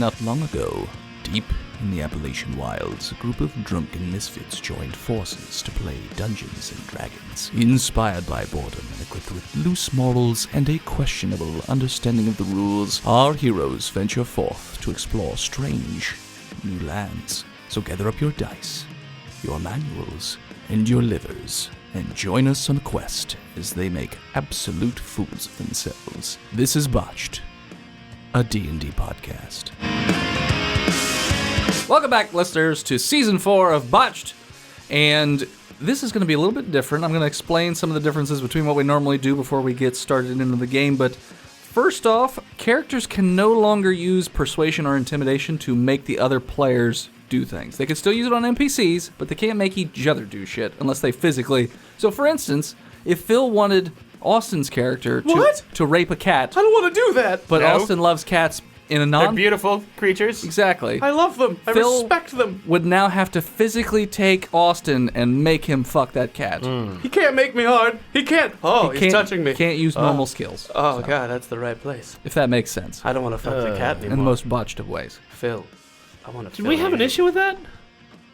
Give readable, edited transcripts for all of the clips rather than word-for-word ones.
Not long ago, deep in the Appalachian wilds, a group of drunken misfits joined forces to play Dungeons and Dragons. Inspired by boredom and equipped with loose morals and a questionable understanding of the rules, our heroes venture forth to explore strange new lands. So gather up your dice, your manuals, and your livers, and join us on a quest as they make absolute fools of themselves. This is Botched, a D&D podcast. Welcome back, listeners, to Season 4 of Botched, and this is going to be a little bit different. I'm going to explain some of the differences between what we normally do before we get started into the game, but first off, characters can no longer use persuasion or intimidation to make the other players do things. They can still use it on NPCs, but they can't make each other do shit unless they physically... So, for instance, if Phil wanted Austin's character to rape a cat... I don't want to do that! But Austin loves cats in a They're beautiful creatures. Exactly. I love them. I respect them. Would now have to physically take Austin and make him fuck that cat. He can't make me hard. He can't. Oh, he's touching me. He can't use normal skills. Oh, so. God, that's the right place. If that makes sense. I don't want to fuck the cat anymore. In the most botched of ways. Phil, I want to. Did we have an issue with that?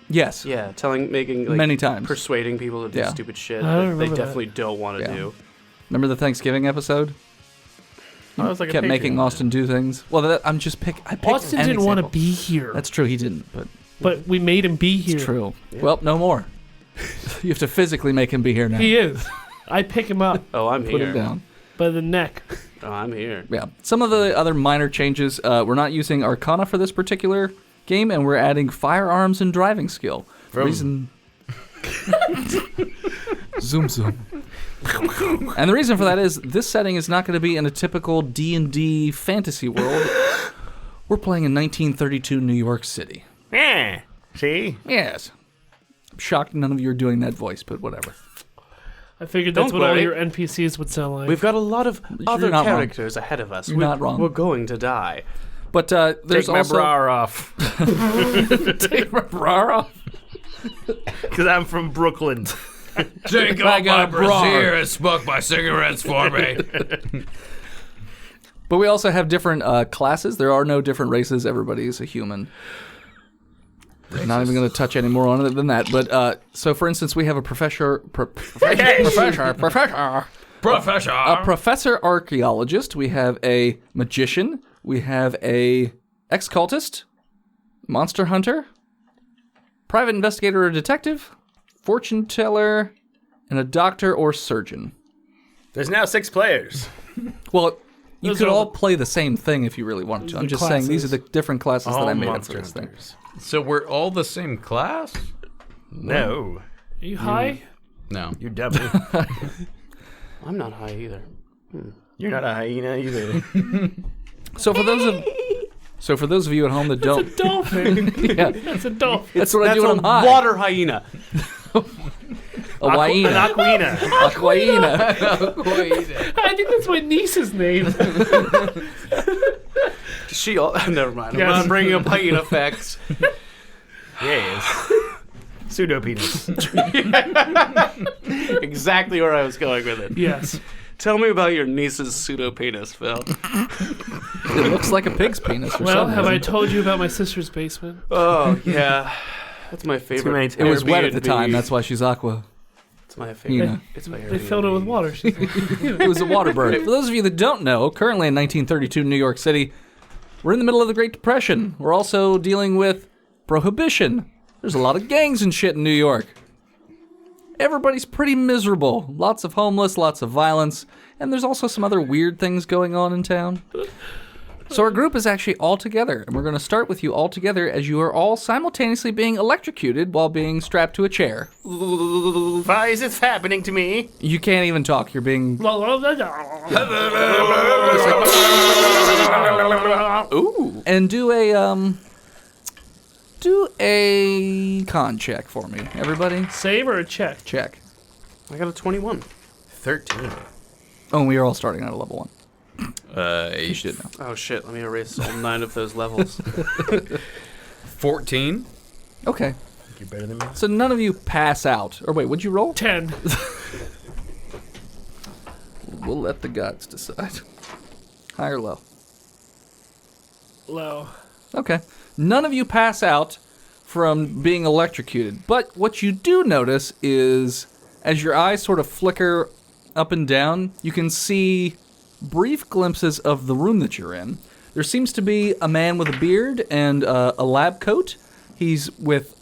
Yes. Yeah, making like, many times, persuading people to do stupid shit that they definitely don't want to do. Remember the Thanksgiving episode? Oh, it was like kept making Austin do things. Well, I'm just I picked Austin didn't want to be here. That's true, he didn't. But we made him be here. It's true. Yeah. Well, no more. You have to physically make him be here now. He is. I pick him up. Oh, I'm here. Put him down. By the neck. Oh, I'm here. Yeah. Some of the other minor changes, we're not using Arcana for this particular game, and we're adding firearms and driving skill. Reason... Zoom. And the reason for that is this setting is not going to be in a typical D&D fantasy world. We're playing in 1932 New York City. Yeah. See? Yes. I'm shocked none of you are doing that voice, but whatever. I figured that's what all your NPCs would sound like. We've got a lot of other characters ahead of us. You're not wrong. We're going to die. But there's Take my also... bra off. Take my bra off? Because I'm from Brooklyn. Take off my brassiere and smoke my cigarettes for me. But we also have different classes. There are no different races. Everybody is a human. Not even going to touch any more on it than that. But so, for instance, we have a professor archaeologist. We have a magician. We have a ex-cultist, monster hunter, private investigator or detective, fortune teller, and a doctor or surgeon. There's now 6 players. Well, you could all play the same thing if you really wanted to. I'm just saying these are the different classes that I made up for this thing. So we're all the same class? No. Are you high? No. You're dummy. I'm not high either. You're not a hyena either. So for those of you at home that don't... It's a dolphin. Yeah. That's a dolphin. That's what I do when I'm high. Water hyena. A hyena. An aquina. Aquaina. I think that's my niece's name. Never mind. Yes. I'm not bringing up hyena facts. Yes. Pseudo-penis. Exactly where I was going with it. Yes. Tell me about your niece's pseudo-penis, Phil. It looks like a pig's penis or Well, something. have I told you about my sister's basement? Oh, yeah. That's my favorite. It was wet at the Airbnb. time. That's why she's aqua. It's my favorite. Hyena. It's my They filled it with water. It was a water bird. For those of you that don't know, currently in 1932 New York City, we're in the middle of the Great Depression. We're also dealing with prohibition. There's a lot of gangs and shit in New York. Everybody's pretty miserable. Lots of homeless, lots of violence, and there's also some other weird things going on in town. So our group is actually all together, and we're going to start with you all together as you are all simultaneously being electrocuted while being strapped to a chair. Why is this happening to me? You can't even talk. You're being... Ooh. And do a con check for me, everybody. Save or a check? Check. I got a 21. 13. Oh, and we are all starting at a level 1. You 8. should know. Oh, shit. Let me erase all 9 of those levels. 14. Okay. You're better than me. So none of you pass out. Or wait, what'd you roll? 10. We'll let the gods decide. High or low? Low. Okay. None of you pass out from being electrocuted. But what you do notice is, as your eyes sort of flicker up and down, you can see brief glimpses of the room that you're in. There seems to be a man with a beard and a lab coat. He's with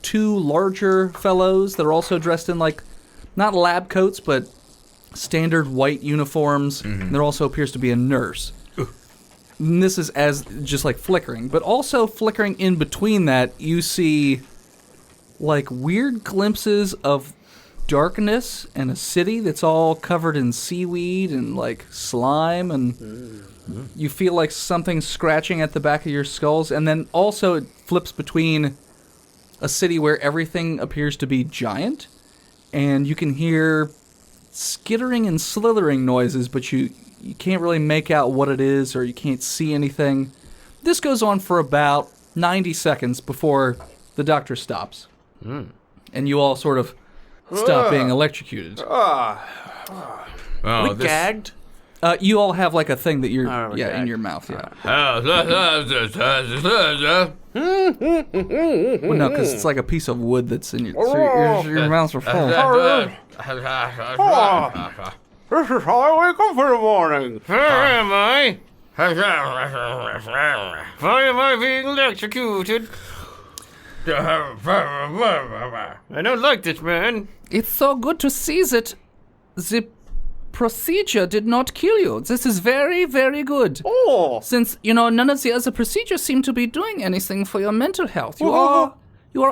2 larger fellows that are also dressed in, like, not lab coats, but standard white uniforms. And there also appears to be a nurse. And this is as just like flickering, but also flickering in between that, you see like weird glimpses of darkness and a city that's all covered in seaweed and like slime, and you feel like something's scratching at the back of your skulls. And then also it flips between a city where everything appears to be giant, and you can hear skittering and slithering noises, but you can't really make out what it is, or you can't see anything. This goes on for about 90 seconds before the doctor stops. And you all sort of stop being electrocuted. We gagged? You all have like a thing that you're in your mouth. Well, no, because it's like a piece of wood that's in your... So your mouths are full. This is how I wake up in the morning. Where am I? Why am I being electrocuted? I don't like this, man. It's so good to see that the procedure did not kill you. This is very, very good. Since, none of the other procedures seem to be doing anything for your mental health. You are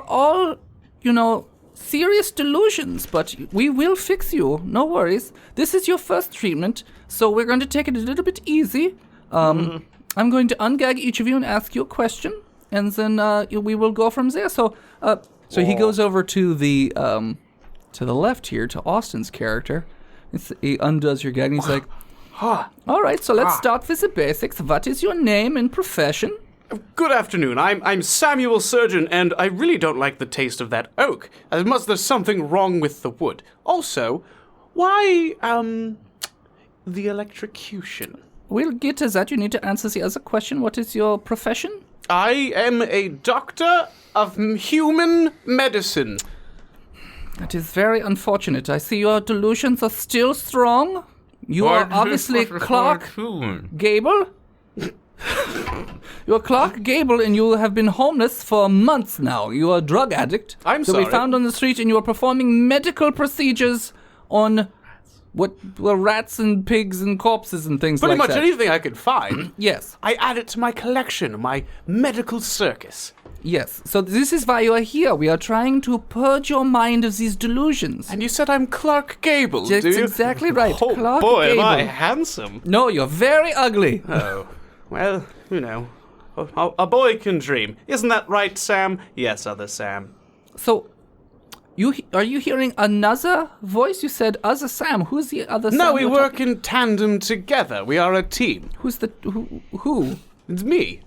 all, serious delusions, but we will fix you. No worries. This is your first treatment, so we're going to take it a little bit easy. I'm going to ungag each of you and ask you a question, and then we will go from there. So he goes over to the left here, to Austin's character. He undoes your gag, and he's like, all right, so let's start with the basics. What is your name and profession? Good afternoon. I'm Samuel Surgeon, and I really don't like the taste of that oak. There's something wrong with the wood. Also, why, the electrocution? We'll get to that. You need to answer the other question. What is your profession? I am a doctor of human medicine. That is very unfortunate. I see your delusions are still strong. You are obviously Clark Gable. You're Clark Gable, and you have been homeless for months now. You are a drug addict. I'm sorry. We found on the street, and you are performing medical procedures on rats and pigs and corpses and things like that. Pretty much anything I could find. Yes. I add it to my collection, my medical circus. Yes. So this is why you are here. We are trying to purge your mind of these delusions. And you said I'm Clark Gable, That's do you? exactly right. Oh, Clark boy, Gable. am I handsome. No, you're very ugly. Oh. Well, a boy can dream. Isn't that right, Sam? Yes, other Sam. So, are you hearing another voice? You said other Sam. Who's the other Sam? No, we work in tandem together. We are a team. Who's the... Who? It's me.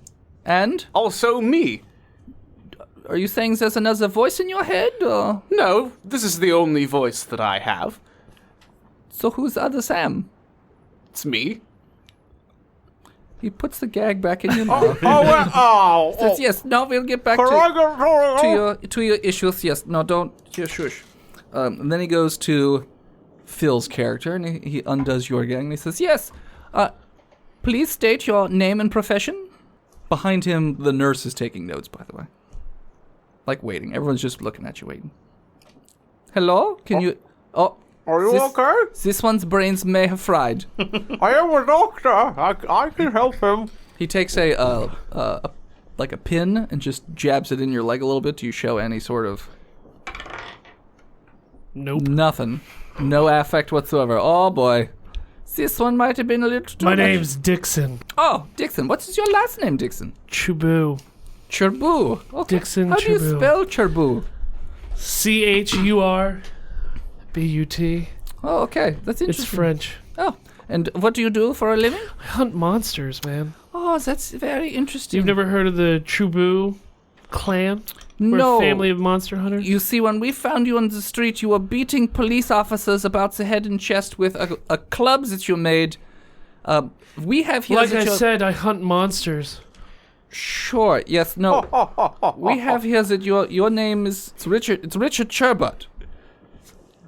And? Also me. Are you saying there's another voice in your head, or...? No, this is the only voice that I have. So who's the other Sam? It's me. He puts the gag back in your mouth. Says, yes, now we'll get back to your issues. Yes, no, don't. Yeah, shush. And then he goes to Phil's character, and he undoes your gag, and he says, yes, please state your name and profession. Behind him, the nurse is taking notes, by the way. Like waiting. Everyone's just looking at you, waiting. Hello? Can you... Oh. Are you okay? This one's brains may have fried. I am a doctor. I can help him. He takes a pin and just jabs it in your leg a little bit. Do you show any sort of... Nope. Nothing. No affect whatsoever. Oh, boy. This one might have been a little too My much. name's Dixon. Oh, Dixon. What is your last name, Dixon? Chubu. Cherbu. Okay. Dixon How do you Cherbu. spell Cherbu? CHURBUT. Oh, okay. That's interesting. It's French. Oh, and what do you do for a living? I hunt monsters, man. Oh, that's very interesting. You've never heard of the Chubu clan? We're No. a family of monster hunters? You see, when we found you on the street, you were beating police officers about the head and chest with a club that you made. We have here... Like I said, I hunt monsters. Sure. Yes. No. We have here that your name is Richard. It's Richard Sherbert.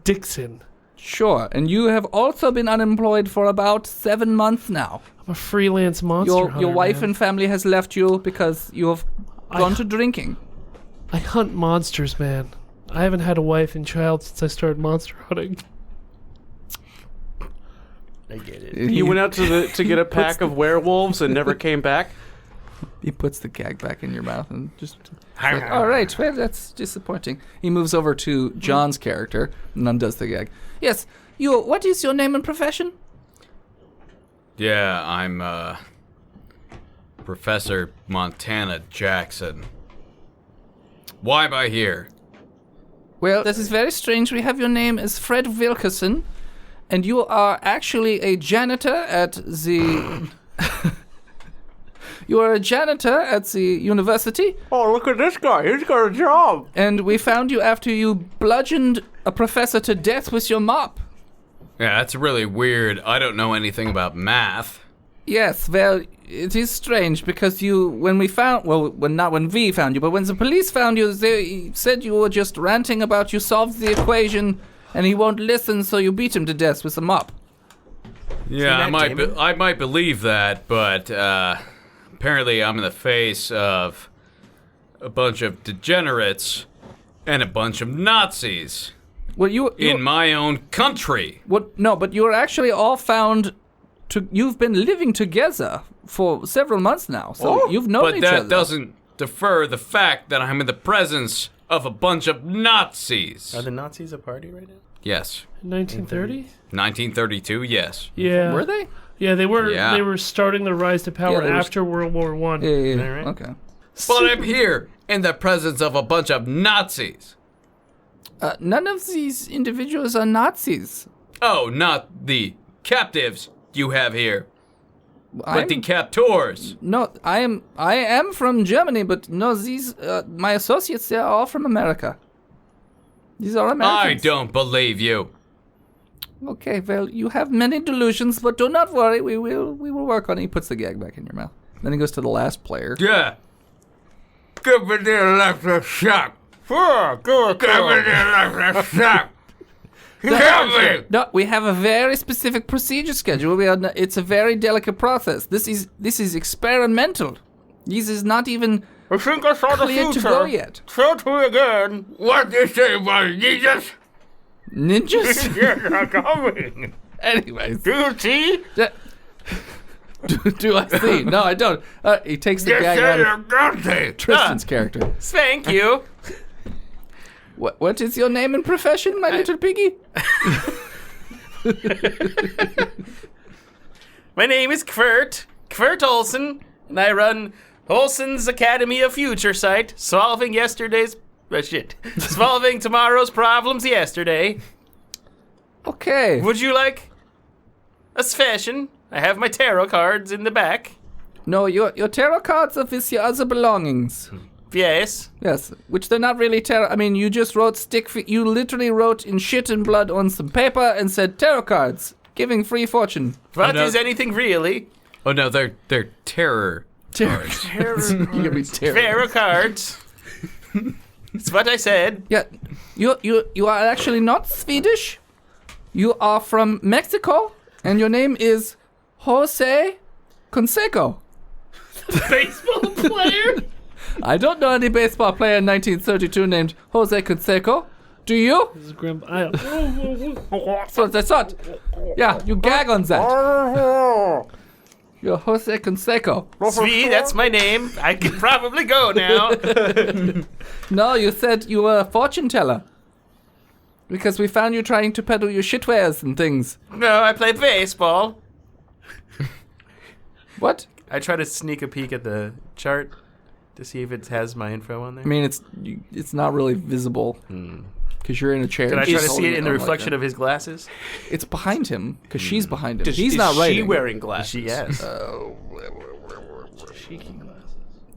Dixon. Sure. And you have also been unemployed for about 7 months now. I'm a freelance monster hunter, Your wife man. and family has left you because you have gone to drinking. I hunt monsters, man. I haven't had a wife and child since I started monster hunting. I get it. You went out to get a pack of werewolves and never came back? He puts the gag back in your mouth and just... like, all right, well, that's disappointing. He moves over to John's character and undoes the gag. Yes, what is your name and profession? Yeah, I'm, Professor Montana Jackson. Why am I here? Well, this is very strange. We have your name as Fred Wilkerson, and you are actually a janitor at the... You are a janitor at the university. Oh, look at this guy. He's got a job. And we found you after you bludgeoned a professor to death with your mop. Yeah, that's really weird. I don't know anything about math. Yes, well, it is strange because when we found you, but when the police found you, they said you were just ranting about you solved the equation and he won't listen, so you beat him to death with a mop. Yeah, I might believe that, but apparently I'm in the face of a bunch of degenerates and a bunch of Nazis. Well, in my own country. No, but you are actually all found. You've been living together for several months now, so you've known each other. But that doesn't defer the fact that I'm in the presence of a bunch of Nazis. Are the Nazis a party right now? Yes. 1930? 1932, yes. Yeah. Were they? Yeah, they were. Yeah. They were starting their rise to power Yeah, after World War One. Yeah. Right. Okay. But I'm here in the presence of a bunch of Nazis. None of these individuals are Nazis. Oh, not the captives you have here, but the captors. No, I am from Germany, but no, these my associates, they are all from America. These are Americans. I don't believe you. Okay, well, you have many delusions, but do not worry, we will work on it. He puts the gag back in your mouth. Then he goes to the last player. Yeah. Give me the electric shock. Sure, good. Give me the electric shock. Kill me. No, we have a very specific procedure schedule. It's a very delicate process. This is experimental. This is not even I think I saw the clear future. to go yet. Say it to me again. What do you say about Jesus? Ninjas? Yes, I'm coming. Anyways. Do you see? Do I see? No, I don't. He takes the You gag say out you're of guilty. Tristan's character. Thank you. What is your name and profession, my little piggy? My name is Kurt Olson, and I run Olson's Academy of Future site, solving tomorrow's problems yesterday. Okay. Would you like a fashion? I have my tarot cards in the back. No, your tarot cards are with your other belongings. Yes. Yes, which they're not really tarot. I mean, you just wrote you literally wrote in shit and blood on some paper and said tarot cards, giving free fortune. What is anything really? Oh no, they're terror. Tarot cards. You're gonna be Tarot cards. That's what I said. Yeah, you are actually not Swedish. You are from Mexico, and your name is Jose Canseco. Baseball player? I don't know any baseball player in 1932 named Jose Canseco. Do you? This is grim. So that's what. Yeah, you gag on that. You're Jose Canseco. Sweet, that's my name. I can probably go now. No, you said you were a fortune teller. Because we found you trying to peddle your shitwares and things. No, I play baseball. What? I try to sneak a peek at the chart to see if it has my info on there. I mean, it's not really visible. Because you're in a chair. Can I try to see holding it in the on like reflection that. of his glasses? It's behind him, because she's behind him. Is He's not writing. she wearing glasses? She yes.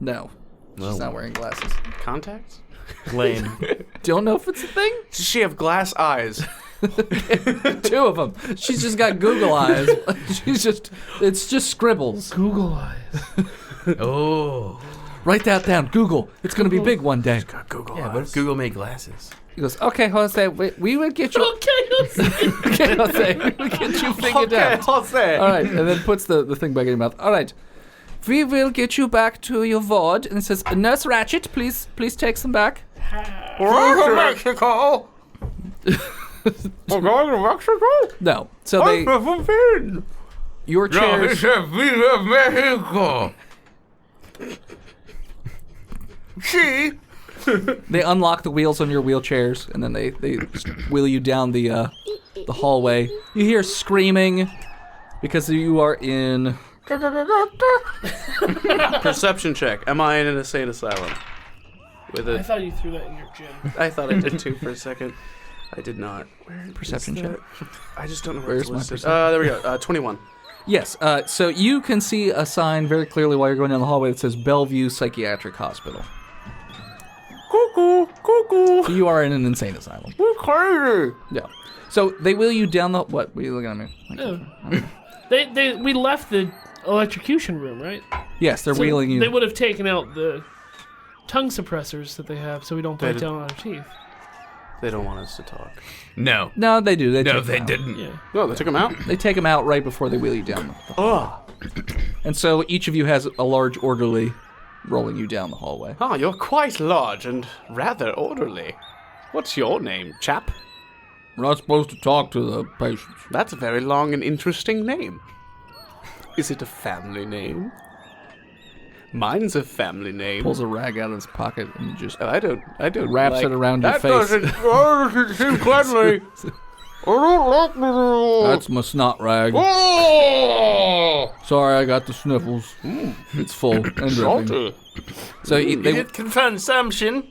No. She's not wearing glasses. Contacts? Lame. Don't know if it's a thing. Does she have glass eyes? 2 of them. She's just got Google eyes. It's just scribbles. Google eyes. Oh. Write that down. Google. It's going to be big one day. Yeah, what if Google made glasses? He goes, okay, Jose, we will get you. Okay, Jose. Okay, Jose, we get you figured out. Jose. All right, and then puts the thing back in your mouth. All right, we will get you back to your ward. And it says, Nurse Ratchet, please take some back. We're to Mexico. We're going to Mexico? No, so they your No, he chairs. said, Viva Mexico. See? They unlock the wheels on your wheelchairs, and then they wheel you down the hallway. You hear screaming because you are in. Perception check. Am I in an insane asylum? With I a, thought you threw that in your gym. I thought I did too for a second. I did not. Where Perception is check. that? I just don't know where Where's it's my listed. perception? There we go. 21. Yes, so you can see a sign very clearly while you're going down the hallway that says Bellevue Psychiatric Hospital. Cuckoo, cuckoo. So you are in an insane asylum. We're crazy. Yeah. So they wheel you down the. What? What are you looking at me? No. We left the electrocution room, right? Yes, they're So wheeling you. They would have taken out the tongue suppressors that they have so we don't bite They down on our teeth. They don't want us to talk. No. No, they do. They No, take they them out. didn't. Yeah. No, they took him out? They take them out right before they wheel you down. Oh. And so each of you has a large orderly rolling you down the hallway. Ah, you're quite large and rather orderly. What's your name, chap? We're not supposed to talk to the patients. That's a very long and interesting name. Is it a family name? Mine's a family name. Pulls a rag out of his pocket and just I don't wraps like, it around your That face. doesn't seem cleanly. I don't like this. That's my snot rag. Oh! Sorry, I got the sniffles. It's full and dripping. Salty. So You they, get consumption.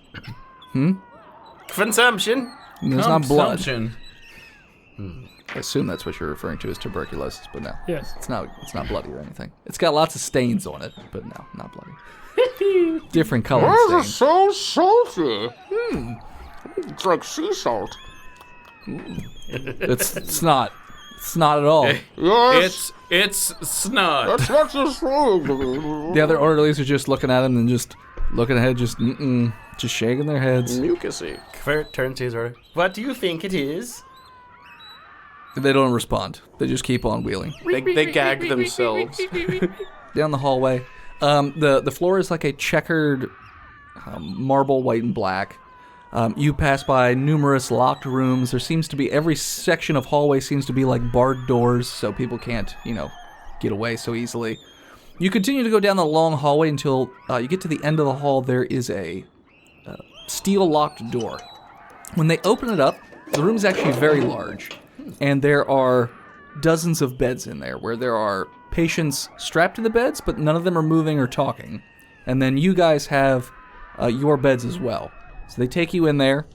Consumption. there's not blood. Consumption. I assume that's what you're referring to as tuberculosis, but no. Yes. It's not bloody or anything. It's got lots of stains on it, but no, not bloody. Different color Why is it stains. so salty? It's like sea salt. It's not. It's not at all. Yes. It's snot. That's what you're saying. The other orderlies are just looking at him and just looking ahead, just shaking their heads. Mucusy. Kurt turns to his order. What do you think it is? They don't respond. They just keep on wheeling They gag themselves. down the hallway. The floor is like a checkered marble, white and black. You pass by numerous locked rooms. There seems to be every section of hallway seems to be like barred doors, so people can't, get away so easily. You continue to go down the long hallway until you get to the end of the hall. There is a steel locked door. When they open it up, the room is actually very large, and there are dozens of beds in there where there are patients strapped to the beds, but none of them are moving or talking. And then you guys have your beds as well. So they take you in there,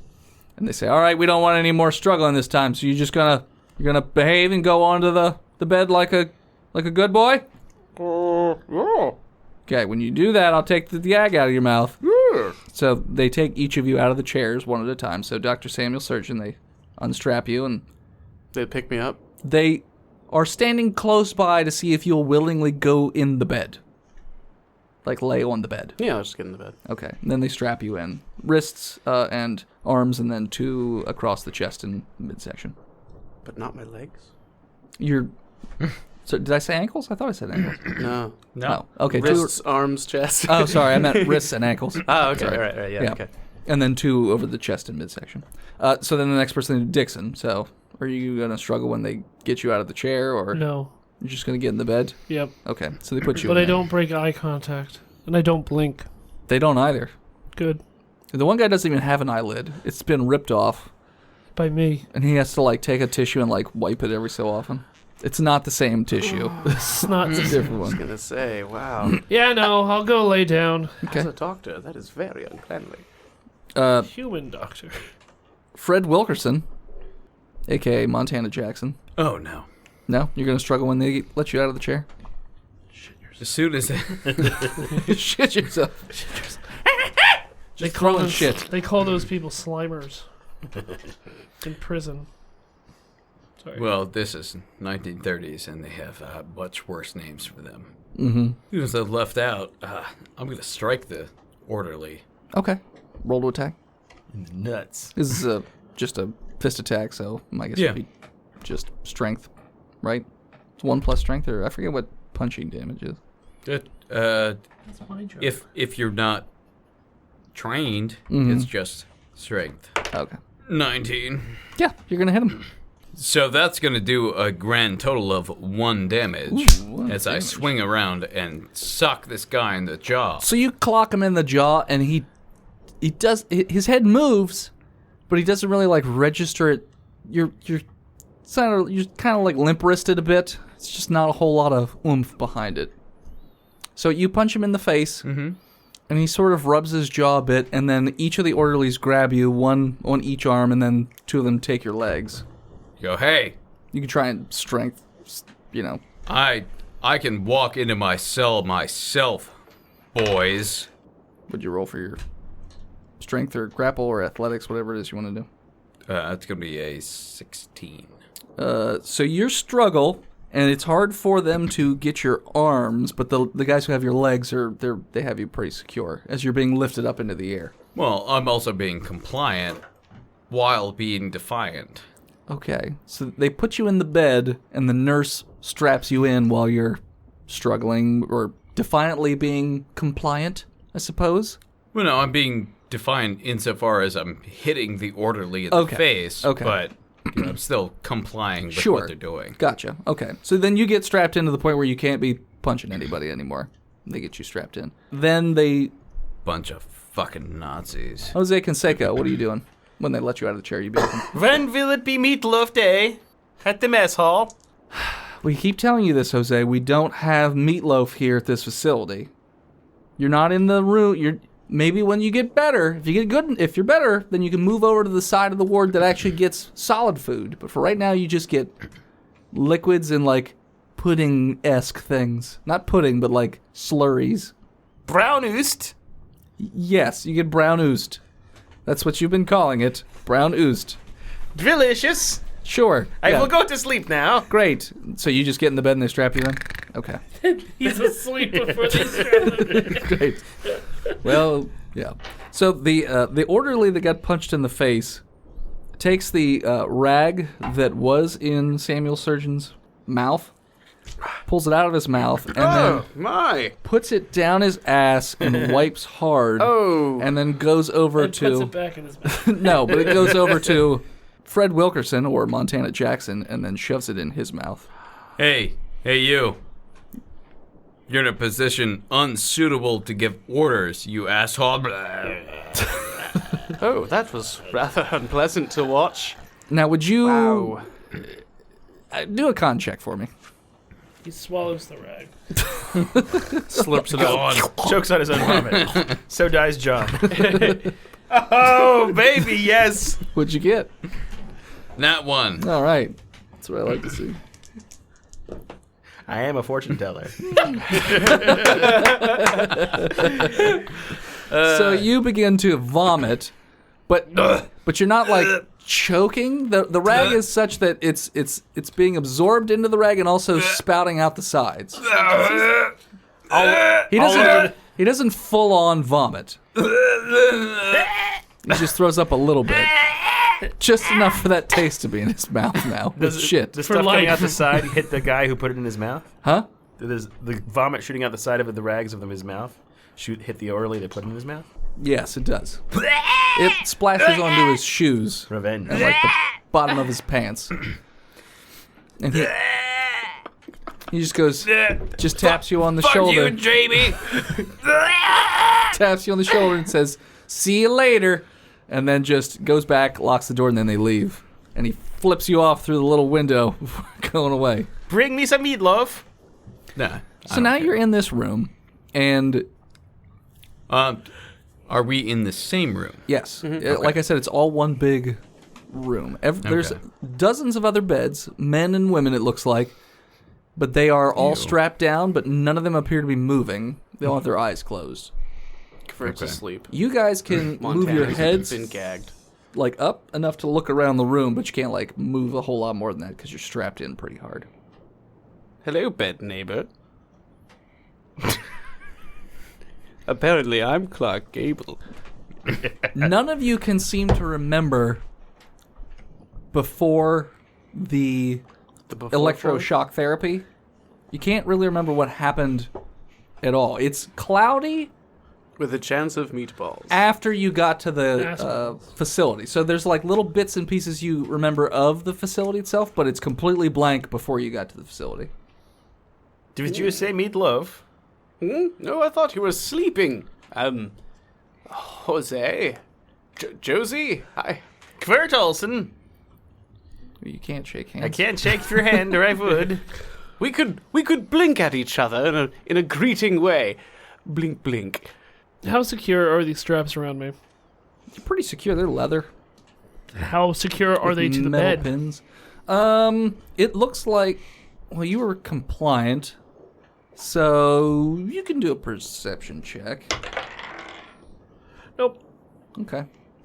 and they say, "All right, we don't want any more struggling this time. So you're gonna behave and go onto the bed like a good boy." Yeah. Okay, when you do that, I'll take the gag out of your mouth. Yes. So they take each of you out of the chairs one at a time. So Dr. Samuel Surgeon, they unstrap you, and They pick me up. they are standing close by to see if you'll willingly go in the bed. Like lay on the bed. Yeah, I'll just get in the bed. Okay. And then they strap you in. Wrists and arms, and then 2 across the chest and midsection. But not my legs? You're... So did I say ankles? I thought I said ankles. No. No. Okay. Wrists, arms, chest. Oh, sorry. I meant wrists and ankles. Oh, okay. Sorry. All right. Yeah, Yeah. okay. And then 2 over the chest and midsection. So then the next person, Dixon. So are you going to struggle when they get you out of the chair, or No. you're just going to get in the bed? Yep. Okay. So they put you But in I there. don't break eye contact. And I don't blink. They don't either. Good. The one guy doesn't even have an eyelid. It's been ripped off, By me. and he has to take a tissue and wipe it every so often. It's not the same tissue. It's not. It's a different I was one. gonna say, wow. Yeah, no, I'll go lay down. As a doctor, that is very uncleanly. Human doctor. Fred Wilkerson, a.k.a. Montana Jackson. Oh no. No? You're going to struggle when they let you out of the chair? As soon as Shit yourself. They call throwing those, shit. They call those people slimers. In prison. Sorry. Well, this is 1930s, and they have much worse names for them. Mm-hmm. Even if they're left out, I'm going to strike the orderly. Okay. Roll to attack. In the nuts. This is just a fist attack, so I guess it'd be just strength, right? It's 1 plus strength, or I forget what punching damage is. That's my job. If you're not trained, it's just strength. Okay. 19. Yeah, you're gonna hit him. So that's going to do a grand total of 1 damage as I swing around and sock this guy in the jaw. So you clock him in the jaw, and he does. His head moves, but he doesn't really like register it. You're kind of like limp wristed a bit. It's just not a whole lot of oomph behind it. So you punch him in the face, and he sort of rubs his jaw a bit, and then each of the orderlies grab you, one on each arm, and then 2 of them take your legs. Go, hey. You can try and strength, I can walk into my cell myself, boys. Would you roll for your strength or grapple or athletics, whatever it is you want to do? It's going to be a 16. So your struggle, and it's hard for them to get your arms, but the guys who have your legs they have you pretty secure as you're being lifted up into the air. Well, I'm also being compliant while being defiant. Okay, so they put you in the bed, and the nurse straps you in while you're struggling or defiantly being compliant, I suppose. Well, no, I'm being defiant insofar as I'm hitting the orderly in the face, but I'm still complying with what they're doing. Gotcha. Okay, so then you get strapped in to the point where you can't be punching anybody anymore. They get you strapped in. Then they... Bunch of fucking Nazis. Jose Canseco, what are you doing? When they let you out of the chair, you be like, When will it be meatloaf day? At the mess hall. we keep telling you this, Jose. We don't have meatloaf here at this facility. You're not in the room. Maybe when you get better, if you're better, then you can move over to the side of the ward that actually gets solid food. But for right now, you just get liquids and like pudding-esque things. Not pudding, but like slurries. Brown oost. Yes, you get brown oozed. That's what you've been calling it. Brown oozed. Delicious. Sure. I will go to sleep now. Great. So you just get in the bed and they strap you in? Okay. He's asleep before they strap him. Great. Well, yeah. So the orderly that got punched in the face takes the rag that was in Samuel Surgeon's mouth, pulls it out of his mouth, and then puts it down his ass and wipes hard. And then goes over And to... puts it back in his mouth. No, but it goes over to Fred Wilkerson or Montana Jackson and then shoves it in his mouth. Hey, you. You're in a position unsuitable to give orders, you asshole. Oh, that was rather unpleasant to watch. Now, would you Wow. do a con check for me? He swallows the rag. Slurps it up. Chokes on his own vomit. So dies John. Oh, baby, yes. What'd you get? Not one. All right. That's what I like to see. I am a fortune teller. So you begin to vomit, but you're not like choking. The rag is such that it's being absorbed into the rag and also spouting out the sides. He doesn't full on vomit. He just throws up a little bit. Just enough for that taste to be in his mouth now. Shit. The stuff coming out the side hit the guy who put it in his mouth? Huh? The vomit shooting out the side of it, the rags of his mouth, hit the orderly that put it in his mouth? Yes, it does. It splashes onto his shoes. Revenge. And like the bottom of his pants. And he just goes, just taps you on the shoulder. Fuck you, Jamie. Taps you on the shoulder and says, "See you later." And then just goes back, locks the door, and then they leave. And he flips you off through the little window before going away. Bring me some meatloaf. Nah. So now you're in this room, and... Are we in the same room? Yes. Like I said, it's all one big room. There's dozens of other beds, men and women, it looks like. But they are all strapped down, but none of them appear to be moving. They all have their eyes closed. For it to sleep. You guys can move your heads. Been gagged. like up enough to look around the room, but you can't like move a whole lot more than that because you're strapped in pretty hard. Hello, bed neighbor. Apparently, I'm Clark Gable. None of you can seem to remember before the electroshock therapy. You can't really remember what happened at all. It's cloudy With a chance of meatballs. after you got to the facility. So there's like little bits and pieces you remember of the facility itself, but it's completely blank before you got to the facility. Did you say meatloaf? No, I thought you were sleeping. Jose? Josie? Hi. Kurt Olson. You can't shake hands. I can't shake your hand, or I would. We could blink at each other in a greeting way. Blink, blink. How secure are these straps around me? You're pretty secure. They're leather. How secure are they to the metal bed? pins. It looks like, well, you were compliant, so you can do a perception check. Nope. Okay.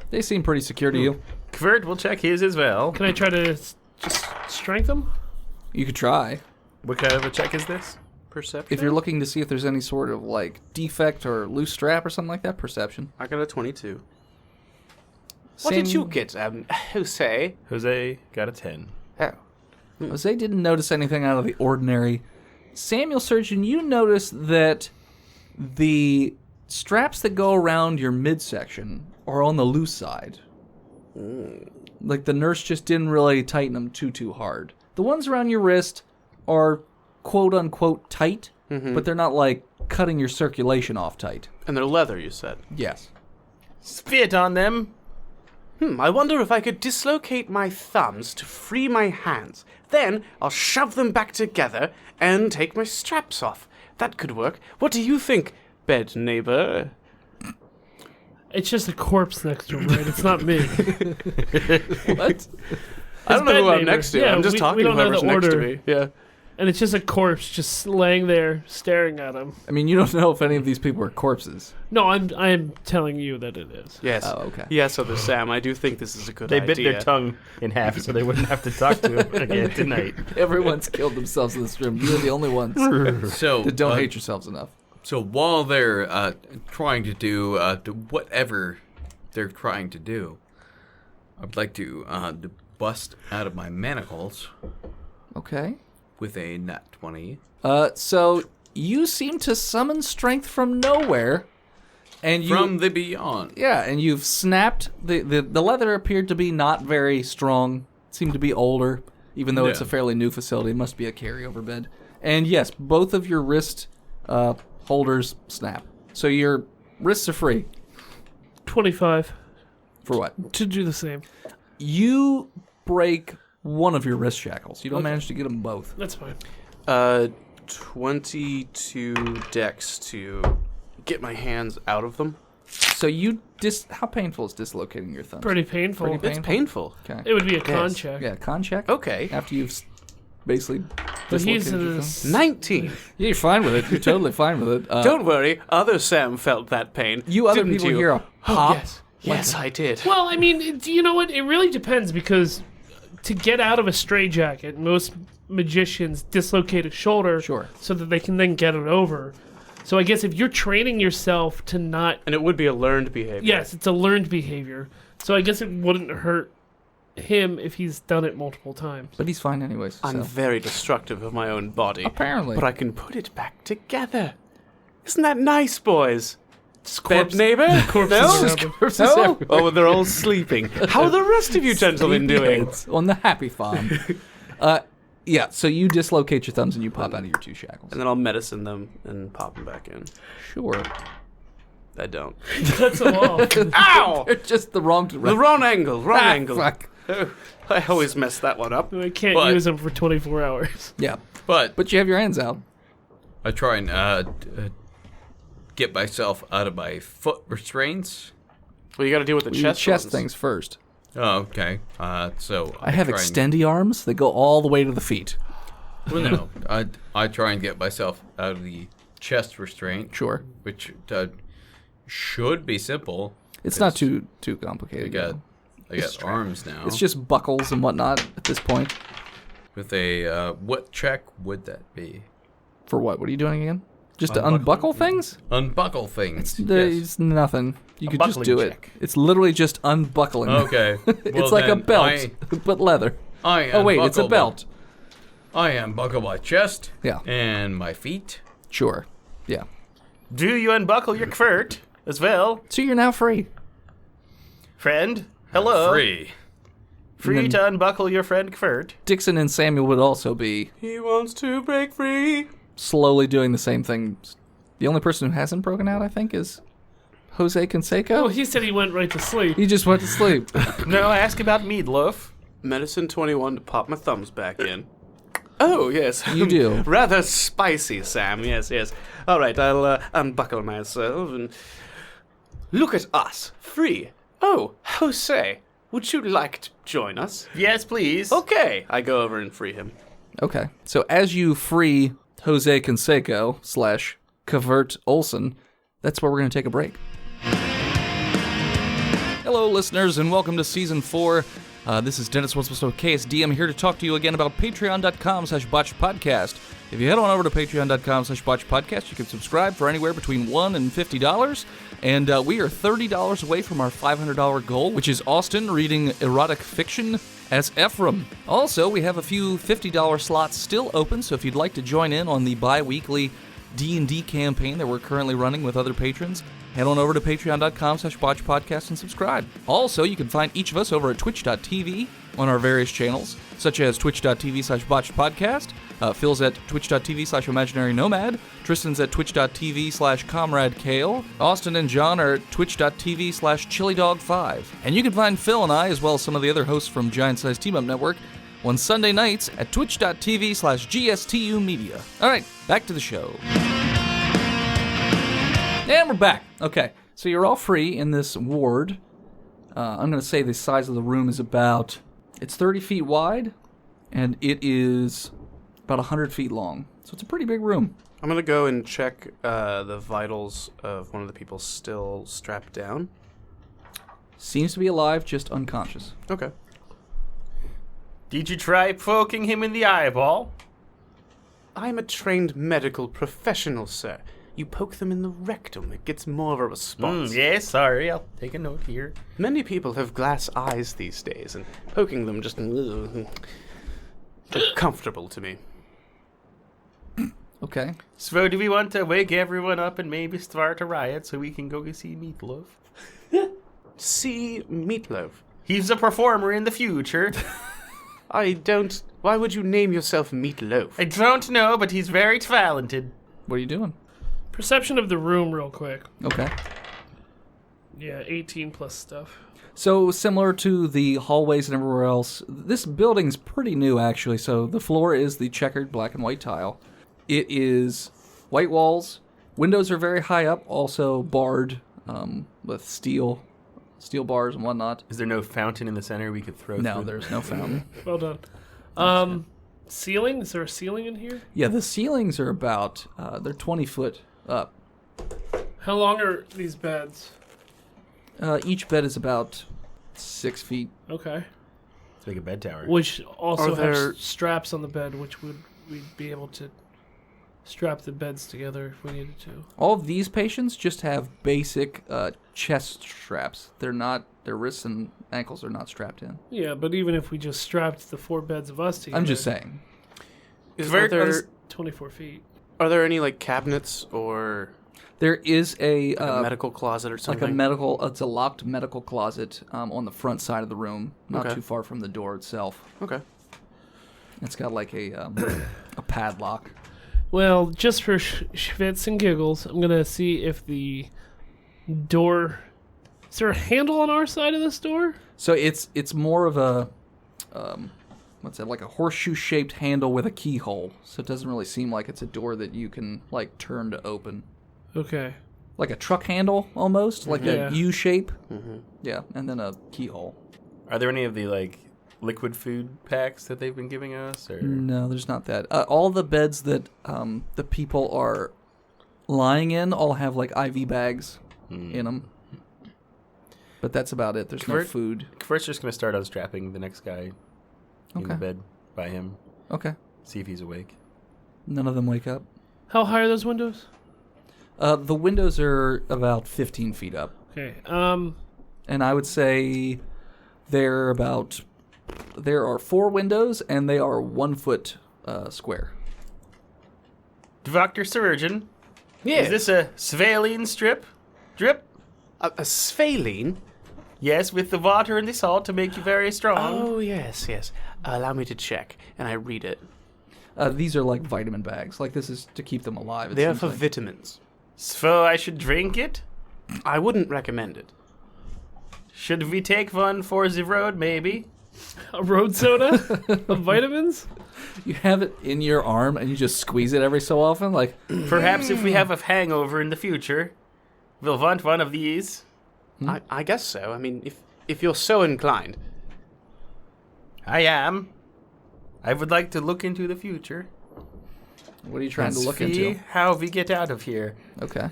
They seem pretty secure to you. Kurt will check his as well. Can I try to just strength them? You could try. What kind of a check is this? Perception? If you're looking to see if there's any sort of, like, defect or loose strap or something like that, perception. I got a 22. What did you get, Jose? Jose got a 10. Oh. Jose didn't notice anything out of the ordinary. Samuel Surgeon, you notice that the straps that go around your midsection are on the loose side. Like the nurse just didn't really tighten them too hard. The ones around your wrist are quote-unquote tight, but they're not like cutting your circulation off tight. And they're leather, you said. Yes. Spit on them. I wonder if I could dislocate my thumbs to free my hands. Then I'll shove them back together and take my straps off. That could work. What do you think, bed neighbor? It's just a corpse next to him, right? It's not me. What? I don't know bed who I'm neighbor. next to. Yeah, I'm just we talking to don't know whoever's the next to order. me. Yeah. And it's just a corpse just laying there staring at him. I mean, you don't know if any of these people are corpses. No, I am telling you that it is. Yes. Oh, okay. Yes, Other Sam, I do think this is a good They idea. bit their tongue in half so they wouldn't have to talk to him again tonight. Everyone's killed themselves in this room. You're the only ones So that don't hate yourselves enough. So while they're trying to do whatever they're trying to do, I'd like to bust out of my manacles Okay. with a nat 20. So you seem to summon strength from nowhere, and you From the beyond. yeah, and you've snapped the leather appeared to be not very strong. It seemed to be older, even though it's a Yeah. fairly new facility. It must be a carryover bed. And yes, both of your wrist holders snap, so your wrists are free. 25 For what? to do the same. You break one of your wrist shackles. You don't manage to get them both. That's fine. 22 dex to get my hands out of them. So you how painful is dislocating your thumbs? Pretty painful. Pretty It's painful. Okay. It would be a con Yes. check. Yeah, con check. Okay. After you've basically But he's dislocated in your this. thumb. 19. Yeah, you're fine with it. You're totally fine with it. Don't worry, Other Sam felt that pain. You other didn't people you? hear a pop. Yes. Yes, I did. Well, I mean, you know what? It really depends because to get out of a straitjacket, most magicians dislocate a shoulder Sure. so that they can then get it over. So I guess if you're training yourself to not... And it would be a learned behavior. Yes, it's a learned behavior. So I guess it wouldn't hurt him if he's done it multiple times. But he's fine anyways. I'm so. very destructive of my own body. Apparently. But I can put it back together. Isn't that nice, boys? Bed corpse- neighbor? corpses no? around him. No? Oh, they're all sleeping. How are the rest of you gentlemen doing? Sleepyheads on the happy farm. Yeah, so you dislocate your thumbs and you pop out of your two shackles. And then I'll medicine them and pop them back in. Sure. I don't. That's a wall. Ow! They're just the wrong direction. The wrong angle. Wrong angle. Fuck. Oh, I always mess that one up. I can't But- use them for 24 hours. Yeah, But but you have your hands out. I try and get myself out of my foot restraints. Well, you got to deal with the Your chest chest ones. things first. Oh, okay. So I have try extendy arms that go all the way to the feet. Well, no, I try and get myself out of the chest restraint, Sure. which should be simple. It's not too complicated. You got I got arms now. It's just buckles and whatnot at this point. With a, what check would that be? For what? What are you doing again? Just to unbuckle things? Unbuckle things. There's nothing. You could just do check. it. It's literally just unbuckling. Okay. It's like a belt, but leather. Oh wait, it's a belt. I unbuckle my chest. Yeah. And my feet. Sure. Yeah. Do you unbuckle your quirt as well? So you're now free. Friend, hello. Free. Free to unbuckle your friend quirt. Dixon and Samuel would also be He wants to break free. slowly doing the same thing. The only person who hasn't broken out, I think, is Jose Canseco. Well, he said he went right to sleep. He just went to sleep. No, ask about meatloaf. Medicine 21 to pop my thumbs back in. Oh, yes. You do. Rather spicy, Sam. Yes, yes. All right, I'll unbuckle myself and look at us. Free. Oh, Jose, would you like to join us? Yes, please. Okay. I go over and free him. Okay. So as you free Jose Canseco / Cavert Olson, that's where we're going to take a break. Hello, listeners, and welcome to Season 4. This is Dennis Winslow, KSD. I'm here to talk to you again about patreon.com/botchedpodcast. If you head on over to patreon.com/botchedpodcast, you can subscribe for anywhere between $1 and $50. And we are $30 away from our $500 goal, which is Austin reading erotic fiction as Ephraim. Also, we have a few $50 slots still open, so if you'd like to join in on the bi-weekly D&D campaign that we're currently running with other patrons, head on over to patreon.com/botchedpodcast and subscribe. Also, you can find each of us over at twitch.tv on our various channels, such as twitch.tv/botchedpodcast, Phil's at twitch.tv/imaginarynomad, Tristan's at twitch.tv/comradekale, Austin and John are at twitch.tv/chilidog5. And you can find Phil and I, as well as some of the other hosts from Giant Size Team Up Network, on Sunday nights at twitch.tv/GSTUmedia. All right, back to the show. And we're back. Okay, so you're all free in this ward. I'm going to say the size of the room is it's 30 feet wide, and it is about 100 feet long. So it's a pretty big room. I'm going to go and check the vitals of one of the people still strapped down. Seems to be alive, just unconscious. Okay. Did you try poking him in the eyeball? I'm a trained medical professional, sir. You poke them in the rectum, it gets more of a response. Yes, sorry, I'll take a note here. Many people have glass eyes these days, and poking them just comfortable to me. Okay. So do we want to wake everyone up and maybe start a riot so we can go see Meatloaf? See Meatloaf. He's a performer in the future. Why would you name yourself Meatloaf? I don't know, but he's very talented. What are you doing? Perception of the room real quick. Okay. Yeah, 18 plus stuff. So similar to the hallways and everywhere else, this building's pretty new actually. So the floor is the checkered black and white tile. It is white walls. Windows are very high up, also barred with steel bars and whatnot. Is there no fountain in the center we could throw through? No, there's no fountain. Well done. Ceiling? Is there a ceiling in here? Yeah, the ceilings are about, they're 20 foot up. How long are these beds? Each bed is about 6 feet. Okay. Let's make a bed tower. Which also Are there- have straps on the bed, which we'd be able to strap the beds together if we needed to. All of these patients just have basic chest straps. Their wrists and ankles are not strapped in. Yeah, but even if we just strapped the 4 beds of us together... I'm just saying. Are 24 feet. there any, like, cabinets or There is a medical closet or something? it's a locked medical closet on the front side of the room, not Okay. too far from the door itself. Okay. It's got like a padlock. Well, just for schwitz and giggles, I'm going to see if the door... Is there a handle on our side of this door? So it's more of a like a horseshoe-shaped handle with a keyhole. So it doesn't really seem like it's a door that you can like turn to open. Okay. Like a truck handle almost, like Yeah. a U shape. Mm-hmm. Yeah, and then a keyhole. Are there any of the, like, liquid food packs that they've been giving us? Or No, there's not that. All the beds that the people are lying in all have like IV bags in them. But that's about it. There's no Convert- food. Convert's just going to start unstrapping the next guy in the Okay. bed by him. Okay. See if he's awake. None of them wake up. How high are those windows? The windows are about 15 feet up. Okay. And I would say there are 4 windows, and they are 1 foot square. Dr. Surgeon, Yes. is this a Svaline strip? Drip? a sphaline? Yes, with the water and the salt to make you very strong. Oh, yes, yes. Allow me to check. And I read it. These are like vitamin bags. Like, this is to keep them alive. They are seems for like. vitamins. So I should drink it? I wouldn't recommend it. Should we take one for the road, maybe? A road soda of vitamins? You have it in your arm, and you just squeeze it every so often. Like, Perhaps if we have a hangover in the future, we'll want one of these. I guess so. I mean, if you're so inclined. I am. I would like to look into the future. what are you trying to look see into? how we get out of here. Okay.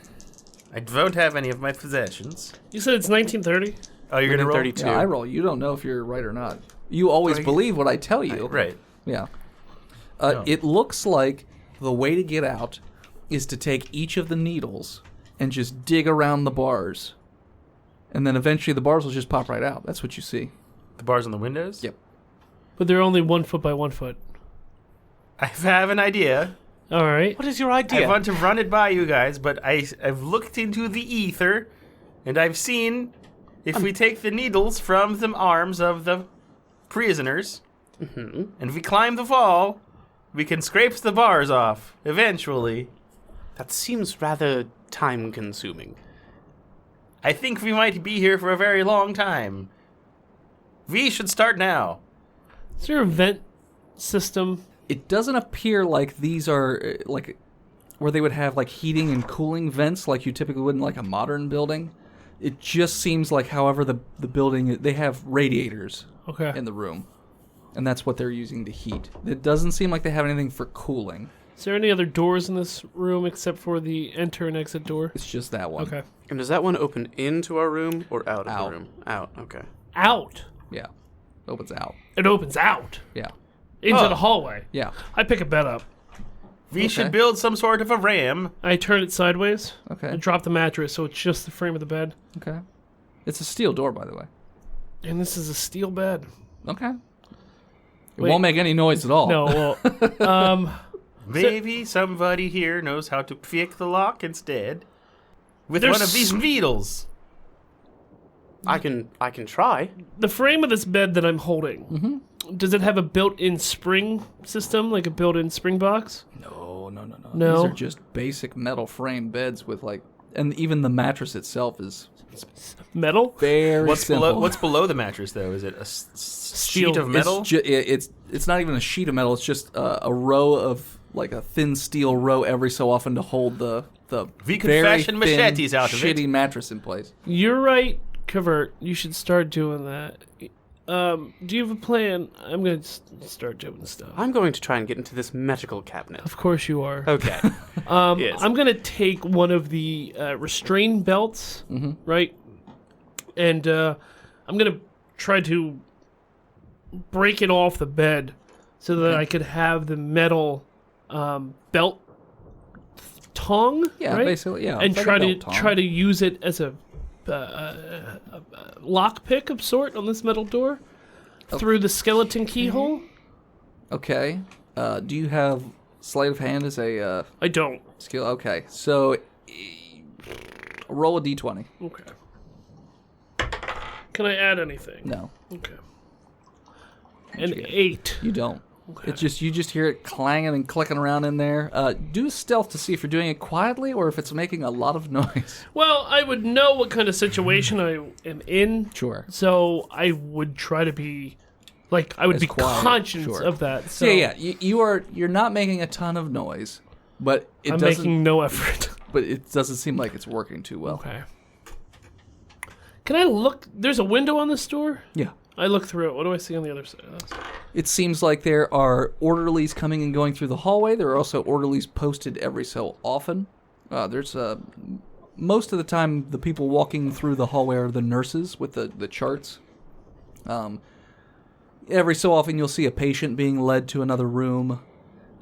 I won't have any of my possessions. You said it's 1930? Oh, you're gonna roll? 32. Yeah, I roll. You don't know if you're right or not. You always believe what I tell you. Right. Yeah. No. It looks like the way to get out is to take each of the needles and just dig around the bars. And then eventually the bars will just pop right out. That's what you see. The bars on the windows? Yep. But they're only 1 foot by 1 foot. I have an idea. All right. What is your I idea? want to run it by you guys, but I've looked into the ether, and I've seen if we take the needles from the arms of the prisoners, and we climb the wall, we can scrape the bars off, eventually. That seems rather time-consuming. I think we might be here for a very long time. We should start now. Is there a vent system? It doesn't appear like these are like where they would have like heating and cooling vents like you typically would in like a modern building. It just seems like, however, the building, they have radiators Okay. in the room, and that's what they're using to heat. It doesn't seem like they have anything for cooling. Is there any other doors in this room except for the enter and exit door? It's just that one. Okay. And does that one open into our room or out of Out. the room? Out, okay. Out. Yeah. Opens out. It opens out Yeah. into Oh. the hallway. Yeah. I pick a bed up. We should build some sort of a ram. I turn it sideways. Okay. I drop the mattress so it's just the frame of the bed. Okay. It's a steel door, by the way. And this is a steel bed. Okay. It Wait. won't make any noise at all. No, well, Maybe somebody here knows how to pick the lock instead. With There's one of these needles. I can try. the frame of this bed that I'm holding, does it have a built-in spring system, like a built-in spring box? No. No? These are just basic metal frame beds with like, and even the mattress itself is Metal? very What's simple. below? What's below the mattress, though? Is it a sheet of It's metal? It's not even a sheet of metal. It's just a row of like a thin steel row every so often to hold the We could very fashion thin, machetes out of it. shitty mattress in place. You're right, Covert. You should start doing that. Do you have a plan? I'm going to start doing stuff. I'm going to try and get into this medical cabinet. Of course you are. Okay. Yes. I'm going to take one of the restraint belts, right? And I'm going to try to break it off the bed so that I could have the metal belt tongue, Yeah, right? basically, yeah. And it's like try a to belt tongue. try to use it as a lockpick of sort on this metal door through the skeleton keyhole. Okay. Do you have sleight of hand as a I don't. skill? Okay, so roll a d20. Okay. Can I add anything? No, Okay. An 8. you don't. Okay. It's just you just hear it clanging and clicking around in there. Do stealth to see if you're doing it quietly or if it's making a lot of noise. Well, I would know what kind of situation I am in, Sure. so I would try to be, like, I would As be quiet, conscious sure. of that. So Yeah. You're not making a ton of noise, but it I'm doesn't. making no effort. But it doesn't seem like it's working too well. Okay. Can I look? There's a window on this door? Yeah. I look through it. What do I see on the other side of this? It seems like there are orderlies coming and going through the hallway. There are also orderlies posted every so often. There's most of the time, the people walking through the hallway are the nurses with the charts. Every so often, you'll see a patient being led to another room,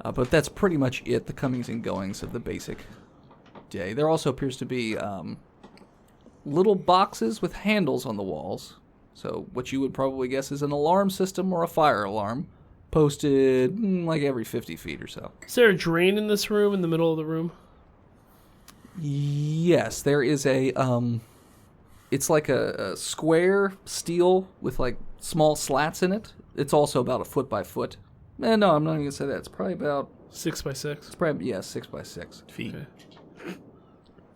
but that's pretty much it, the comings and goings of the basic day. There also appears to be little boxes with handles on the walls. So what you would probably guess is an alarm system or a fire alarm, posted like every 50 feet or so. Is there a drain in this room, in the middle of the room? Yes, there is a, it's like a square steel with like small slats in it. It's also about a foot by foot. No, I'm not even going to say that. It's probably about... 6 by 6. It's probably, 6 by 6 feet. Okay.